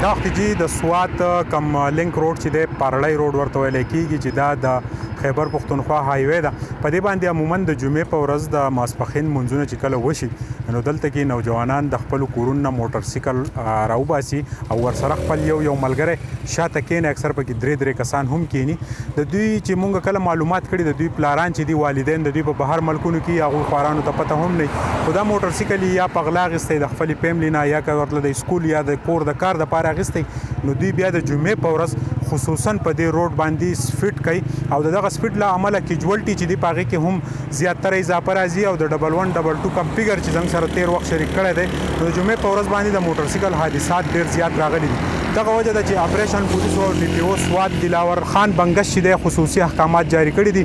دا وخت جی د سوات کم لینک روډ چې د پارړی روډ ورته ویل کېږي چې دا د خیبر پښتونخوا هایوی ده. په دې باندې عموما د جمعې په ورځ د ماسپښین منځونه چې کله وشي نو دلته کې نوجوانان د خپلو کورونو نه موټرسایکل راوباسي او ورسره خپل یو ملګری شاته کېني، اکثر پکې درې کسان هم کېني. د دوی چې مونږ کله معلومات کړي د دوی پلاران چې دي والدین د دوی په بهر ملکونو کې هغوی خوارانو ته پته هم نه خو دا موټرسایکل یا په غلا اخیستی د خپلې فیملي نه یا که ورته د سکول یا د کور د کار دپاره اخیستی نو دوی بیا د جمعې په ورځ خصوصا په دې روډ باندې سپیډ کوي او دغه سپیډ له امله کیجوالټي چې دی په هغې کې هم زیاتره اضافه راځي او د 11 2 کم فیګر چې زموږ سره تیر وخت شریک کړی دی نو د جمعې په ورځ باندې د موټرسایکل حادثات ډېر زیات راغلي دي. دغه وجه ده چې اپریشن پولیسو او ډي پی او سوات دلاور خان بنګش چې دی خصوصي احکامات جاری کړي دي.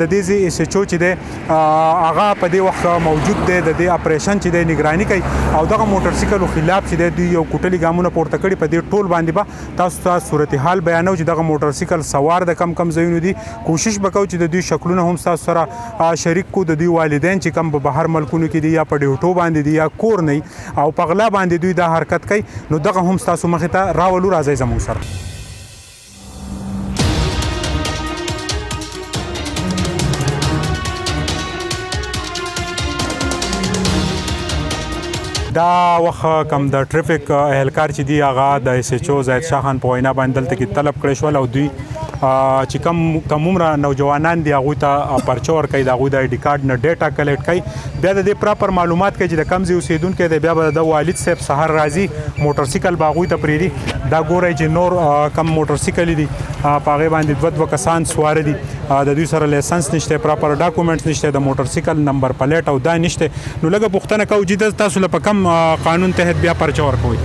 د دې ځای ایس ایچ او چې دی هغه په دې وخت موجود دی، د دې اپریشن چې دی نگراني کوي او دغه موټرسایکلو خلاف چې دی دوی یو کوټلي ګامونه پورته کړي. په دې ټول باندې به تاسو ته صورتحال بیانو چې دغه موټرسایکل سوار د کم ځایونو دي. کوشش وکړو چې د دوی شکلونه هم تاسو سره شریک کو، د دوی والدین چې کم په بهر ملکونو کې دي یا په ډیوټو باندې دي یا کور نه او په غلا باندې دوی دا حرکت کوي نو دغه هم تاسو مخې ته راولو. راځئ زموږ سره. دا وخت کم د ټریفیک اهلکار چې دی هغه د ایس ایچ او زاهد شاه خان په وینا باندې دلته کې طلب کړی شول او دوی چې کم عمره نوجوانان دي هغوی ته پرچه ورکوي، د هغوی د آی ډي کارډ نه ډیټا کلیکټ کوي، بیا د دې پراپر معلومات کوي چې د کوم ځای اوسېدونکی دی، بیا به د والد صاحب سهار راځي موټرسایکل به هغوی ته پرېږدي. دا ګورئ چې نور کم موټرسایکل دي په هغې باندې دوه کسان سواره دي، د دوی سره لایسنس نشته، پراپر ډاکومنټس نشته، د موټرسایکل نمبر پلیټ او دا نشته. نو لږه پوښتنه کوو چې تاسو له په کم قانون تحت بیا پرچه ورکوئ؟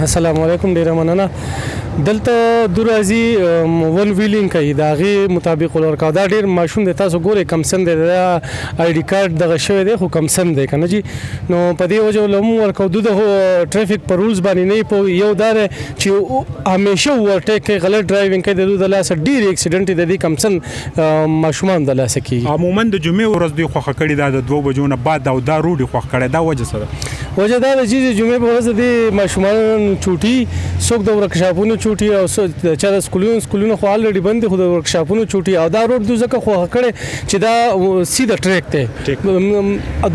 السلام علیکم، ډیره مننه. دلته دورازي ون ویلینګ کوي د هغې مطابق ورکاو. دا ډېر ماشوم دی، تاسو ګورئ کم سن دی، دا آی ډي کارډ دغه شوی دی خو کم سن دی که نه جي. نو په دې وجه له موږ ورکو د ټریفک په رولز باندې نه پوهي. یو دا دی چې همیشه اوورټیک کوي، غلط ډرایوینګ کوي، د دوی د لاسه ډېر اکسیډنټ د دې کم سن ماشومان د لاسه کېږي. عموما د جمعې ورځ دوی خوښه کړې ده د 2 بجو نه بعد او دا روډ یې خوښ کړی، دا وجه څه ده؟ وجه دا ده چې جمعې په ورځ د ماشومان چوټي، څوک د ورکشاپونو چوټي او چا د سکولونو خو الریډي بند دي خو د ورکشاپونو چوټي او دا روډ دوی ځکه خوښه کړی چې دا سیده ټریک دی.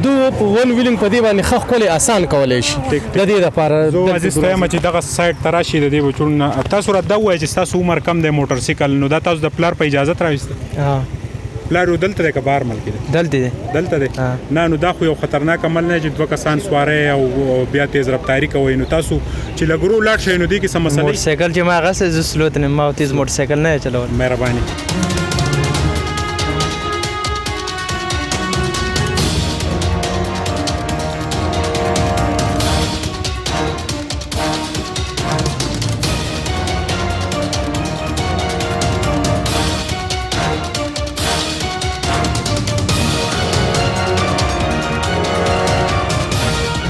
دوی ون ویلینګ په دې باندې ښه ښکلی آسان کولی شي. د دې دپاره زه عزیز ته یم چې دغه سایډ ته راشي د دې بچوړو نه تاسو راته دا ووایئ چې ستاسو عمر کم دی موټرسایکل نو دا تاسو د پلار په اجازت راویسته؟ پلار دلته دی که بهر ملک دی؟ دلته دی. نه نو دا خو یو خطرناک عمل نه چې 2 کسان سواری او بیا تیز رفتاري کوئ. نو تاسو چې لګرو لاړ شئ نو دې کې څه مسله موټرسایکل چې ما هغسې زه سلو ته ما تیز موټرسایکل نه چلول. مهرباني.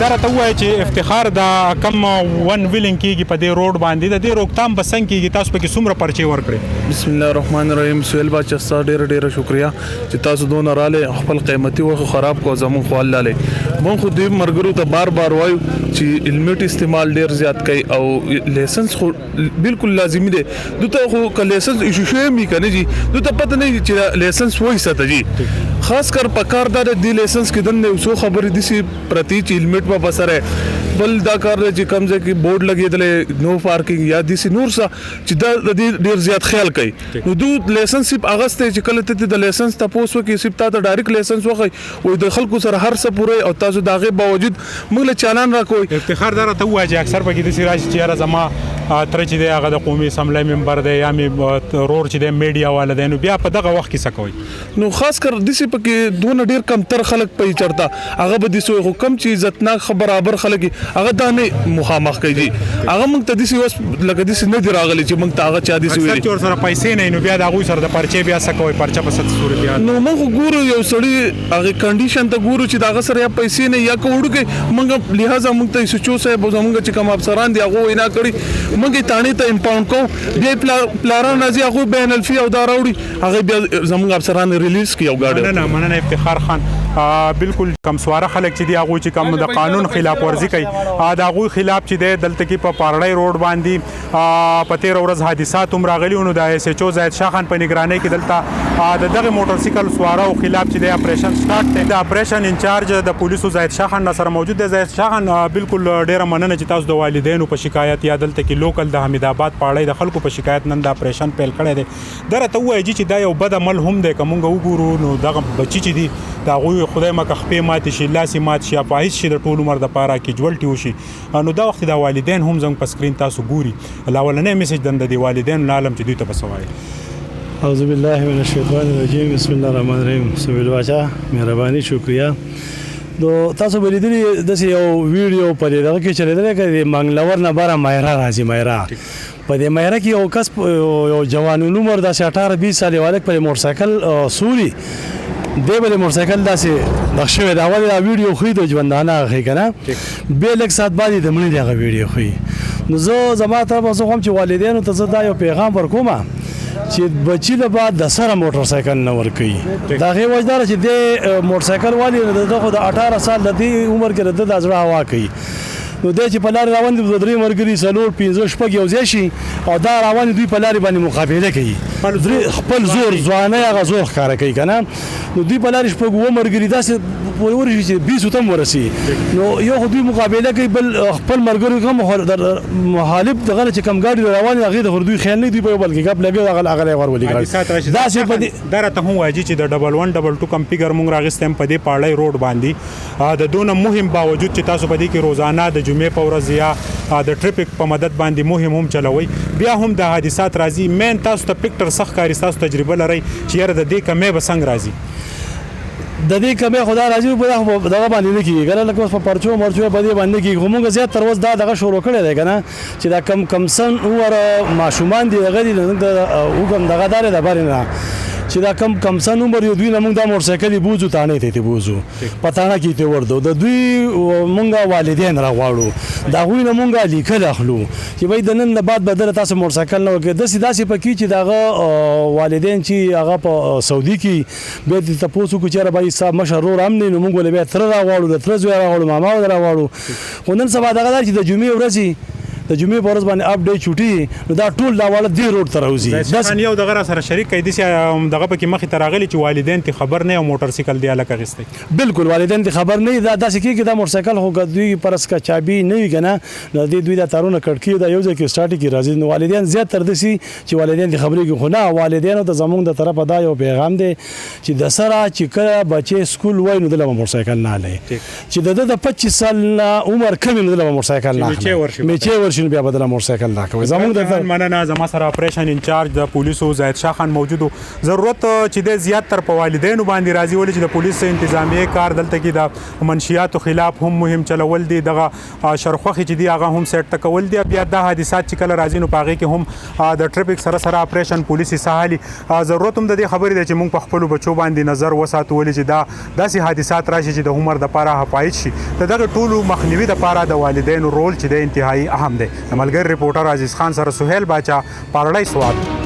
دا راته ووایه چې افتخار دا کم ون ویلینګ کېږي په دې روډ باندې د دې روکتام به څنګه کېږي؟ تاسو پکې څومره پرچې ورکړې؟ بسم الله الرحمن الرحیم. سهیل باچا ستا ډېره شکریه چې تاسو دونه راغلې، خپل قیمتي وخت خراب کو زموږ خو الله لې. مونږ خو دې مرګرو ته بار وایو چې هیلمټ استعمال ډېر زیات کوي او لایسنس خو بالکل لازمي دی. دوی خو که لایسنس ایشو شوی وي که نه جي دوی ته پته نه وي چې لایسنس وایسته جي. خاص کر په کار دا د لایسنس کې دننه یو څو خبرې داسې پرتې چې هیلمټ په بسره بل دا کار دی چې کوم ځای کې بورډ لګېدلی نو پارکینګ یا داسې نور څه چې دا د دې ډېر زیات خیال کوي. نو دوی لایسنس صرف اغستی چې کله ته د لایسنس تپوس وکړي صرف تا ته ډایرکټ لایسنس وښایي وایي د خلکو سره هر څه پوره او تاسو د هغې باوجود موږ له چالان راکوئ. افتخار دا راته ووایه چې اکثر پکې داسې راشي چې یاره زما تره چې دی هغه د قومي اسمبلی ممبر دی یا مې رور چې دی میډیا والا دی، نو بیا په دغه وخت کې څه کوئ؟ نو خاص کر داسې پکې دونه ډېر کمتر خلک پي چرته هغه به داسې وایي خو کم چې عزتناک برابر خلک هغه دا نه مخامخ کوي. هغه موږ ته داسې اوس لکه داسې نه دي راغلي چې موږ ته هغه چا داسې ویلي چې ورسره پیسې نه نو بیا د هغوی سره د پرچې بیا څه کوئ؟ پرچه په څه صورت بیا نو موږ خو ګورو یو سړي هغې کنډیشن ته ګورو چې د هغه سره یا پیسې نه یا که وړوکی موږ لحاظه موږ ته ایس ایچ او صاحب زموږ چې کوم افسران دي هغو وینا کړي موږ یې تاڼې ته امپاونډ کوو بیا یې پلاران راځي هغوی بین الفي او دا راوړي هغې بیا زموږ افسران ریلیز کړي او ګاډي. مننه افتخار خان. بالکل کم سواره خلک چې دی هغه چې کم د قانون خلاف ورزي کوي دا هغه خلاف چې دی دلته کې په پارړی روډ باندې په 13 ورځ حادثات هم راغلي نو د اس ایچ او زاهد شاه خان په نگرانۍ کې دلته د دغه موټر سایکل سواره او خلاف چې دی اپریشن سٹارټ دی د اپریشن انچارج د پولیسو زاهد شاه خان سره موجود دی زاهد شاه خان بالکل ډیره مننه چې تاسو د والدینو په شکایت یا دلته کې لوکل د حمید آباد پارړی د خلکو په شکایت نن د اپریشن پیل کړی دی درته وایي چې دا یو بد عمل هم دی کومه وګورو نو دغه بچی چې دی دا غوي خدای مکه خپې مات شي لاسي مات شي پایس شي د ټول عمر د پاره کې جوړټي وشي نو دا وخت د والدین هم زنګ په سکرین تاسو ګوري لاولنې میسج د والدین عالم چې دوی ته بسوي اعوذ بالله من الشیطان الرجیم بسم الله الرحمن الرحیم سویل واچا مهرباني شکریا دو تاسو بلیدلی د یو ویډیو په دغه کې چلیدل کې منګلور نه بار مایرا راځي مایرا په دې مایرا کې یو کس یو جوان عمر د 18-20 سال والک په موټر سایکل سوري دی بل موټر سایکل داسې د شوی دا اول دا ویډیو خو د ژوندانه غي کنه به لک سات بعد د مړي دغه ویډیو خو نو زما ته به زه هم چې والدینو ته دا یو پیغام ورکوم چې بچی له بعد د سره موټر سایکل نه ور کوي دا غي وجدار چې د موټر سایکل والی دغه د 18 سال د عمر کې د ځړه هوا کوي نو د چې په لار روان دي د درې مرګري سلور 15 شپږ یو ځای شي او دا روان دوی په لار باندې مقابله کوي خپل زور ځوانه هغه زور ښکار کوي کنه نو دوی په لار شپږ و مرګري داسې ورشي چې 20 تم ورسي نو یو خو دوی مقابله کوي بل خپل مرګري کوم مخالف دغه چې کم ګاډي روان هغه د دوی خیال نه دی په بلکې غب لګي هغه ورولي دا چې په درته هم واجی چې د 1122 کم پیګر مونږ راغستم په دې پاړی روډ باندې د دونه مهم باوجود چې تاسو په دې کې روزانه د جمعې په ورځ یا د ټریفیک په مدد باندې مهم هم چلوي بیا هم د حادثات راځي مین تاسو ته پکټر سخت کاری تاسو تجربه لري چې یاره د دې کمې به څنګه راځي د دې کمې خدا راځي په دغه باندې نه کیږي ګره لکه په پرچو مرچو باندې باندې کیږي موږ زیات تر اوس دا دغه شروع کړی دی کنه چې دا کم سن اور ماشومان دی غری د وګم دغه دار د بارنه چې دا کم سن عمر یو دوی نه موږ د موټر سایکل بوزو تانه ته بوزو پتانه کیته ورده د دوی موږ والدین راغواړو دا غوی نه موږ لیکل اخلو چې وای د نن بعد بدل تاسو موټر سایکل نه وکړه د سیداسي پکې چې دغه والدین چې هغه په سعودي کې به د تاسو کو چیرې به حساب مشرور هم نه موږ له به تر راغواړو د تر زوی راغواړو ماما راغواړو خو نن سبا دغه چې د جمعې ورځي د جمعې په ورځ باندې اپ ډیټ چوټي نو دا ټول دا والا دی روډ ته راوځي دا یو دغه سره شریک کړي دي دغه پکې مخې ته راغلي چې والدین ته خبر نه او موټر سایکل دی الکه غسته بالکل والدین ته خبر نه دا داسې کې دا موټر سایکل خو دوی پرس کا چابي نه وي کنه د دې دوی دا تارونه کټکی دا یو ځکه سٹارټ کی راځي نو والدین زیات تر دسي چې والدین د خبرې کې خو نه والدین ته زمونږ د طرفه دا یو پیغام دی چې د سره چې کله بچي سکول وای نو د موټر سایکل نه لې چې د 25 سال عمر کم نو د موټر سایکل نه میچې ورشي بیا بدل موټر زموږ د مننه زما سره اپریشن انچارج د پولیسو زاهد شاه خان موجود ضرورت چې د زیات تر په والدینو باندې راځي ولې چې د پولیس انتظامیه کار دلته کې د منشیاتو خلاف هم مهم چلول دي دغه شرخوخي چې دی هغه هم سیټ تکول دي بیا د حادثات چې کله راځي نو پاغه کې هم د ټریفیک سره اپریشن پولیسي سهالي ضرورت هم د دې خبرې ده چې موږ په خپل بچو باندې نظر وساتو ولې چې دا داسې حادثات راشي چې د عمر د پاره حفاظت شي دغه ټولو مخنیوي د پاره د والدینو رول چې د انتهایی اهم دی ملګری ریپورټر عزیز خان سره سہیل باچا پارړی سواد